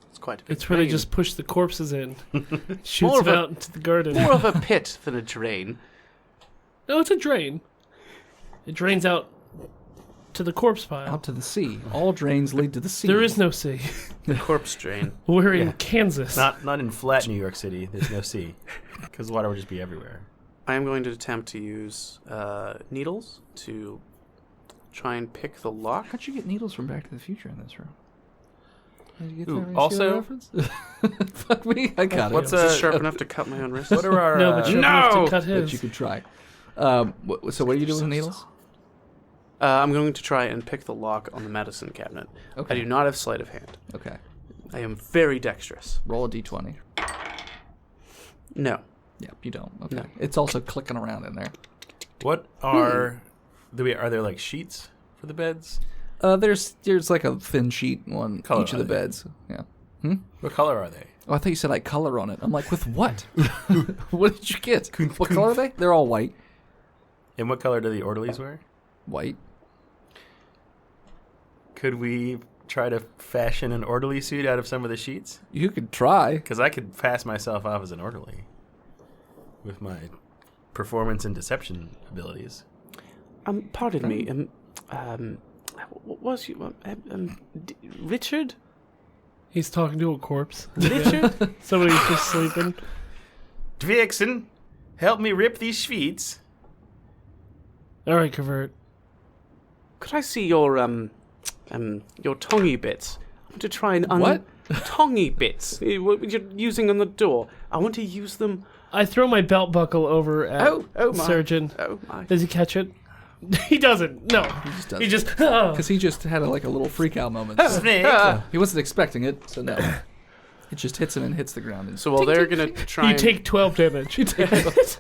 It's quite a big It's where they drain. just push the corpses in. More Shoots of them a- out into the garden. More of a pit than a drain. No, it's a drain. It drains out to the corpse pile. Out to the sea. All drains lead to the sea. There is no sea. The corpse drain. We're in Kansas. Not in flat New York City. There's no sea. Because water would just be everywhere. I am going to attempt to use needles to try and pick the lock. How'd you get needles from Back to the Future in this room? Did you get Ooh, that also- reference? Fuck me, I got What's it. Is this sharp enough to cut my own wrist? What are our... No, but you have to cut But his. you could try. So what are you doing with needles? I'm going to try and pick the lock on the medicine cabinet. Okay. I do not have sleight of hand. Okay. I am very dexterous. Roll a d20. No. Yep, you don't. Okay. No. It's also clicking around in there. What are... Are there like sheets for the beds? There's like a thin sheet on Color each of the are they? beds. Yeah. What color are they? Oh, I thought you said I color on it. I'm like, with what? What did you get? What color are they? They're all white. And what color do the orderlies wear? White. Could we try to fashion an orderly suit out of some of the sheets? You could try. Because I could pass myself off as an orderly with my performance and deception abilities. Pardon me. What was you? Richard? He's talking to a corpse. Richard? Somebody's just sleeping. Dixon, help me rip these sheets. All right, convert. Could I see your tongy bits? I want to try and What? tongy bits. What you're using on the door. I want to use them. I throw my belt buckle over at Oh my. Surgeon. Oh my. Does he catch it? He doesn't. No. He He just just. Because he just had a little freak out moment. Snake. He wasn't expecting it, so no. It just hits him and hits the ground. And So while they're gonna try, You and... take 12 damage.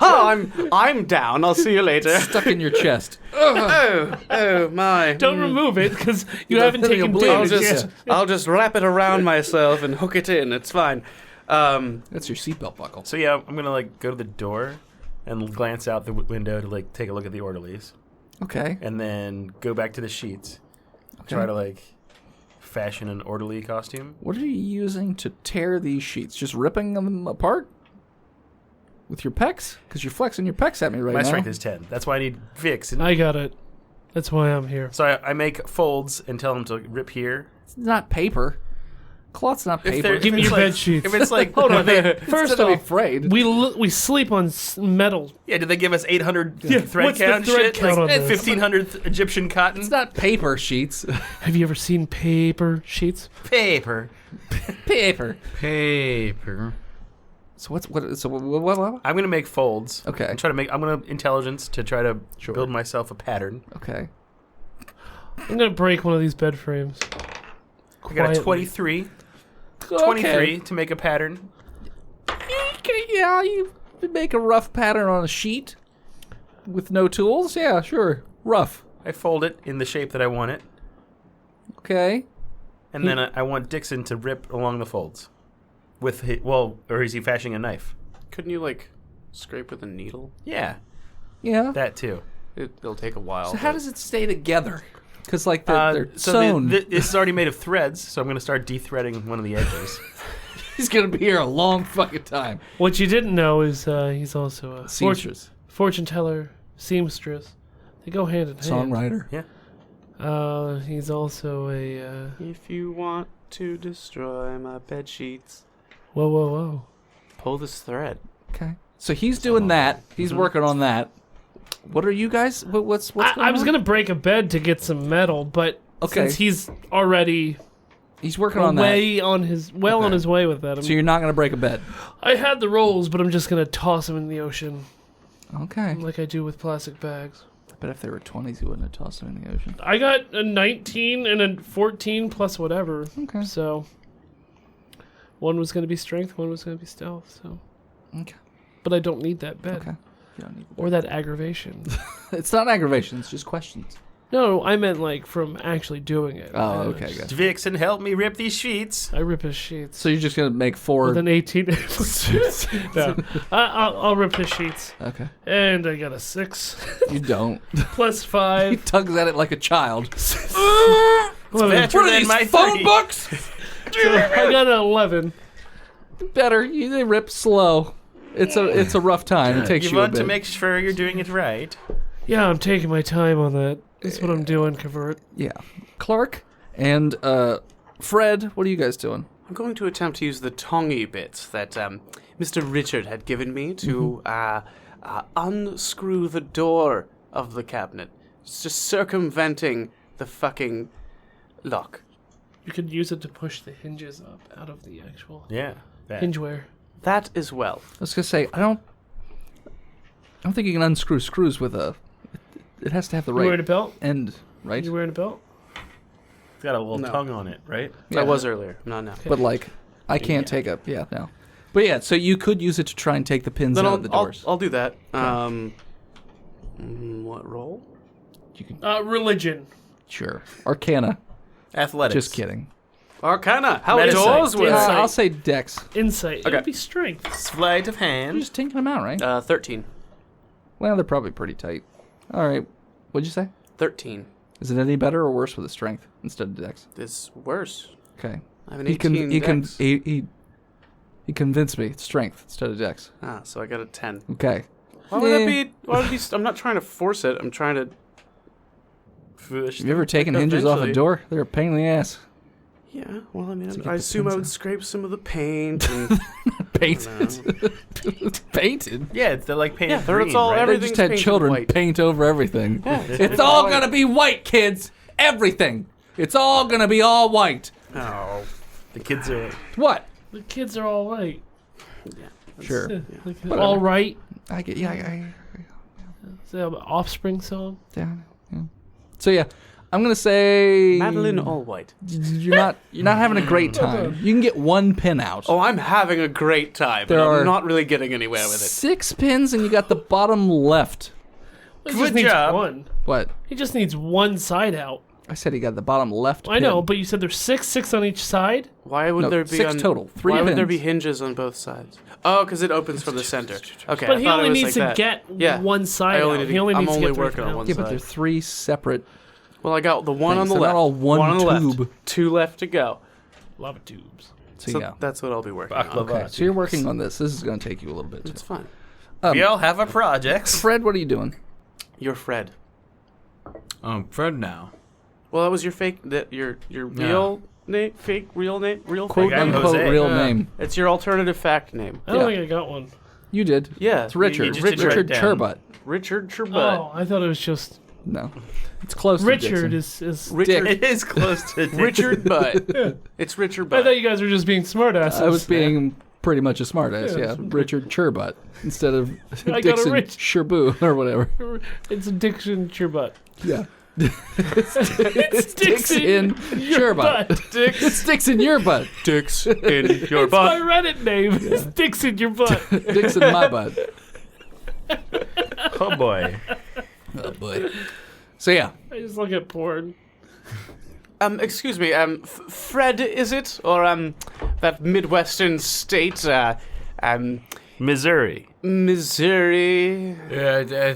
Oh, I'm down. I'll see you later. stuck in your chest. Oh my. Don't remove it because you haven't then you'll taken bleed. damage I'll yet. I'll just wrap it around myself and hook it in. It's fine. That's your seatbelt buckle. So yeah, I'm gonna go to the door and glance out the window to take a look at the orderlies, Okay. and then go back to the sheets. Okay. Try to fashion an orderly costume. What are you using to tear these sheets? Just ripping them apart? With your pecs? Because you're flexing your pecs at me right My now. strength is 10. That's why I need Vix. I got it. That's why I'm here. So I make folds and tell them to rip here. It's not paper. Cloth's not If paper. they're- Give me it's your bed sheets. If it's Hold on. First Instead of be off, afraid. we sleep on metal. yeah, did they give us 800 Yeah, thread what's the count thread shit? count on this? 1500 Egyptian cotton. It's not paper sheets. Have you ever seen paper sheets? paper. Paper. Paper. So what? I'm gonna make folds. Okay. And try to make. I'm gonna intelligence to try to Sure. build myself a pattern. Okay. I'm gonna break one of these bed frames. I got a Quietly. 23. Okay. 23 to make a pattern. Okay, yeah, you make a rough pattern on a sheet with no tools. Yeah, sure. Rough. I fold it in the shape that I want it, Okay. and then I want Dixon to rip along the folds. With his, or is he fashioning a knife? Couldn't you scrape with a needle? Yeah, Yeah. that too. It'll take a while. So how does it stay together? Because they're So sewn. this is already made of threads, so I'm going to start de-threading one of the edges. He's gonna be here a long fucking time. What you didn't know is he's also a Seamstress. fortune teller, seamstress. They go hand in hand. Songwriter. Yeah. He's also a. If you want to destroy my bed sheets, Whoa. pull this thread. Okay. So he's doing that. He's working on that. What are you guys? What's going on? I was gonna break a bed to get some metal, but Okay. since he's already He's working on that. On his way with that. So you're not going to break a bed. I had the rolls, but I'm just gonna toss them in the ocean Okay. like I do with plastic bags. But if they were 20s, you wouldn't have tossed them in the ocean. I got a 19 and a 14 plus whatever. Okay. So one was gonna be strength, one was gonna be stealth. So, Okay. but I don't need that bed Okay. You don't need or that aggravation. It's not aggravation. It's just questions. No, I meant like from actually doing it. Oh, okay. Good. Vixen, help me rip these sheets. I rip his sheets. So you're just going to make 4... With an 18. No, I'll rip his sheets. Okay. And I got a 6 You don't. plus He 5. tugs at it like a child. Better than my phone 30. books? So I got an 11. Better. They rip slow. It's a rough time. It takes You you a want bit. to make sure you're doing it right. Yeah, I'm taking my time on that. That's what I'm doing, Convert. Yeah. Clark and Fred, what are you guys doing? I'm going to attempt to use the tongy bit that Mr. Richard had given me to unscrew the door of the cabinet. It's just circumventing the fucking lock. You could use it to push the hinges up out of the actual Yeah. That. hingeware. That as well. I was gonna say I don't think you can unscrew screws with a. It has to have the You wearing a right belt? end, right? You wearing a belt? It's got a little No. tongue on it, right? Yeah. I was earlier. No, no. But like, I can't take a no. But yeah, so you could use it to try and take the pins Then out of the doors. I'll do that. What roll? You can Religion. sure Arcana. Athletics. Just kidding. Arcana. How Medicine. doors with Insight. I'll say Dex. Insight. Okay. It'd be strength. Sleight of You're hand. just tinking them out, right? 13. Well, they're probably pretty tight. All right. What'd you say? 13 Is it any better or worse with a strength instead of Dex? is worse. Okay. I have an He 18 dex. he convinced me. Strength instead of Dex. Ah, so I got a 10. Okay. Why would that Eh. be? Why would it be? I'm not trying to force it. I'm trying to. Push. Have you ever taken hinges off a Eventually. door? They're a pain in the ass. Yeah. Well, I mean, get I the assume I pins would out. scrape some of the paint. And, Painted. Painted. Yeah, they're like painted Yeah, green, it's all right? They everything's just had painted children white. paint over everything. Yeah, It's all gonna be white, kids. Everything. It's all gonna be all white. Oh. The kids are... What? The kids are all right. Sure. Like, all right. I get. Yeah. Is that an Offspring song? Yeah. So yeah, I'm gonna say Madeline Allwhite. You're not having a great time. You can get 1 pin out. Oh, I'm having a great time. There But are I'm not really getting anywhere with it. 6 pins, and you got the bottom left. Well, he Good just needs job. one. What? He just needs one side out. I said he got the bottom left. I know, pin. but you said there's six on each side. Why would No, there be 6 total. 3 Why pins. would there be hinges on both sides? Oh, because it opens from the center. Okay, But I he thought only it was needs like to that. get Yeah. one side I only out. need- He only I'm needs to only get three working on out. one Yeah, but side. they're 3 separate. Well, I got the one Thanks, on the they're not left. all one on the tube. left. 2 left to go. Lava tubes. So, So yeah. that's what I'll be working on. Baklava. Okay, so you're working on this. This is going to take you a little bit. It's fine. We all have a project. Fred, what are you doing? You're Fred. Fred now. Well, that was your fake. Your real name, fake real name, real Quote fake I'm name. unquote Jose. real name. It's your alternative fact name. I don't Yeah. think I got one. You did. Yeah, It's Richard. you just didn't write Richard it down. Churbut. Richard Churbut. Oh, I thought it was just No. It's close to Richard Dixon. is. Richard. It is close to Richard Butt. It's Richard I Butt. thought you guys were just being smartasses. I was being pretty much a smartass, Yeah, yeah. Richard Churbut instead of got a Dixon Rich. Sherbu or whatever. It's a Dixon your butt. Yeah. It's Dixon your Churbut. butt. It's Dixon your butt. Dicks in your It's my butt. Reddit name. It's Dixon your butt. Dixon my butt. Oh boy. Oh boy. So yeah, I just look at porn. Excuse me, Fred, is it? Or, that Midwestern state, Missouri. Missouri? Yeah,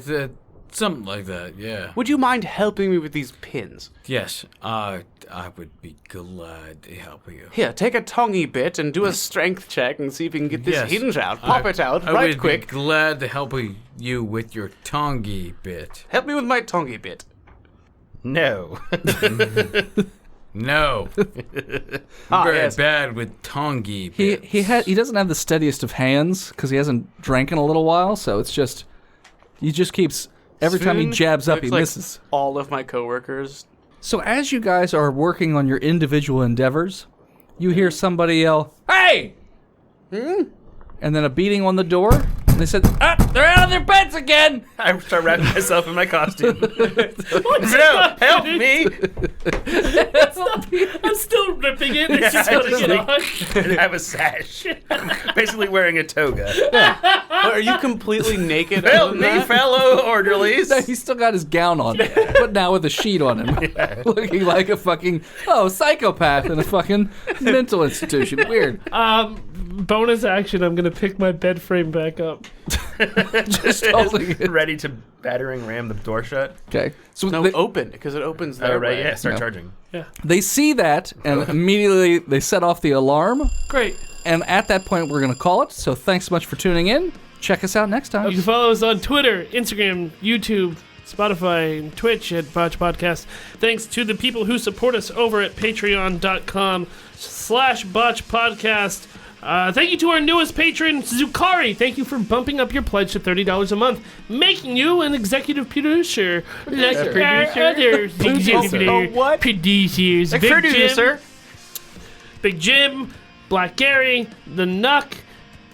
something like that. Yeah. Would you mind helping me with these pins? Yes. I would be glad to help you. Here, take a tongy bit and do a strength check and see if you can get this Yes. hinge out. Pop it out, I right would quick. be glad to help you with your tongy bit. Help me with my tongy bit. No. No. Ah, Very yes. bad with tongy he bits. he doesn't have the steadiest of hands because he hasn't drank in a little while. So it's just he just keeps every time he Spoon jabs up, he looks like misses. All of my coworkers. So as you guys are working on your individual endeavors, you hear somebody yell, "Hey!" And then a beating on the door. And they said, they're out of their beds again! I start wrapping myself in my costume. No, help me! I'm still ripping it. It's just gonna get on. I have a sash. Basically wearing a toga. Are you completely naked? Help other me, than that? fellow orderlies! No, he's still got his gown on, but now with a sheet on him. Looking like a fucking, psychopath in a fucking mental institution. Weird. Bonus action, I'm gonna pick my bed frame back up. Just holding it. Ready to battering ram the door shut. Okay. So No, open, because it opens that Right, way. yeah, start No. charging. they see that, and immediately they set off the alarm. Great. And at that point, we're going to call it. So thanks so much for tuning in. Check us out next time. You can follow us on Twitter, Instagram, YouTube, Spotify, and Twitch at Botched Podcast. Thanks to the people who support us over at patreon.com/Botched Podcast. Thank you to our newest patron, Zukari. Thank you for bumping up your pledge to $30 a month, making you an executive producer. Like our other executive what? producers. Like Big producer. Jim, Big Jim, Black Gary, The Nuck,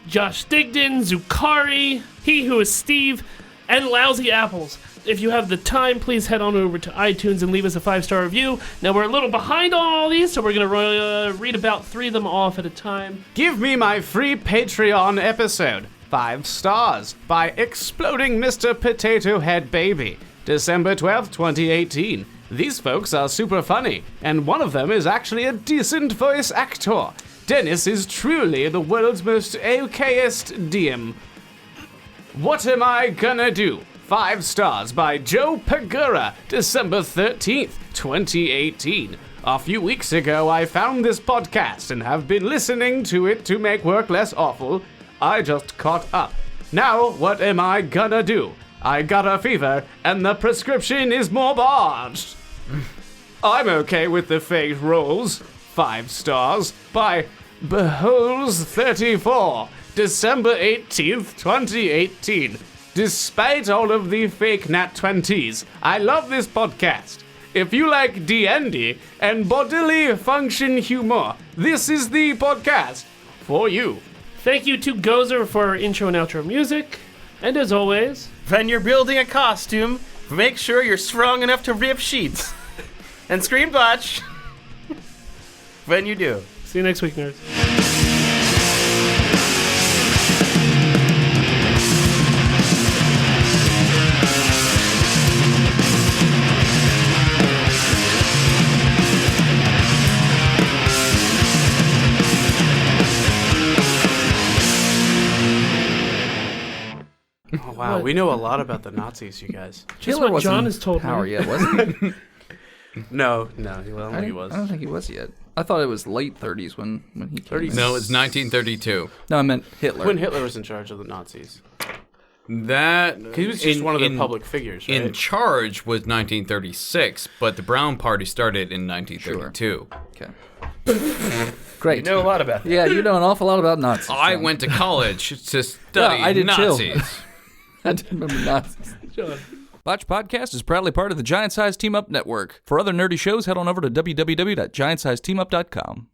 Josh Stigdon, Zukari, He Who Is Steve, and Lousy Apples. If you have the time, please head on over to iTunes and leave us a 5-star review. Now, we're a little behind on all these, so we're going to read about 3 of them off at a time. Give me my free Patreon episode, 5 stars, by Exploding Mr. Potato Head Baby, December 12th, 2018. These folks are super funny, and one of them is actually a decent voice actor. Dennis is truly the world's most okayest DM. What Am I Gonna Do? 5 stars by Joe Pagura, December 13th, 2018. A few weeks ago, I found this podcast and have been listening to it to make work less awful. I just caught up. Now, what am I gonna do? I got a fever, and the prescription is more botched. I'm okay with the fake rolls. 5 stars by Beholes34, December 18th, 2018. Despite all of the fake nat 20s, I love this podcast. If you like D&D and bodily function humor, this is the podcast for you. Thank you to Gozer for our intro and outro music. And as always, When you're building a costume, make sure you're strong enough to rip sheets. And scream botch when you do. see you next week, nerds. Oh, wow, we know a lot about the Nazis, you guys. Just Hitler what John wasn't has told power me. yet, was he? No, I don't think he was. I don't think he was yet. I thought it was late 30s when he came. 30s. No, it's 1932. No, I meant Hitler. When Hitler was in charge of the Nazis. That He was just one of the public figures, right? In charge was 1936, but the Brown Party started in 1932. Okay. Great. You know a lot about that. Yeah, you know an awful lot about Nazis. I John. went to college to study I did too. Nazis. I didn't remember Nazis. Botched Podcast is proudly part of the Giant Size Team Up Network. For other nerdy shows, head on over to www.giantsizeteamup.com.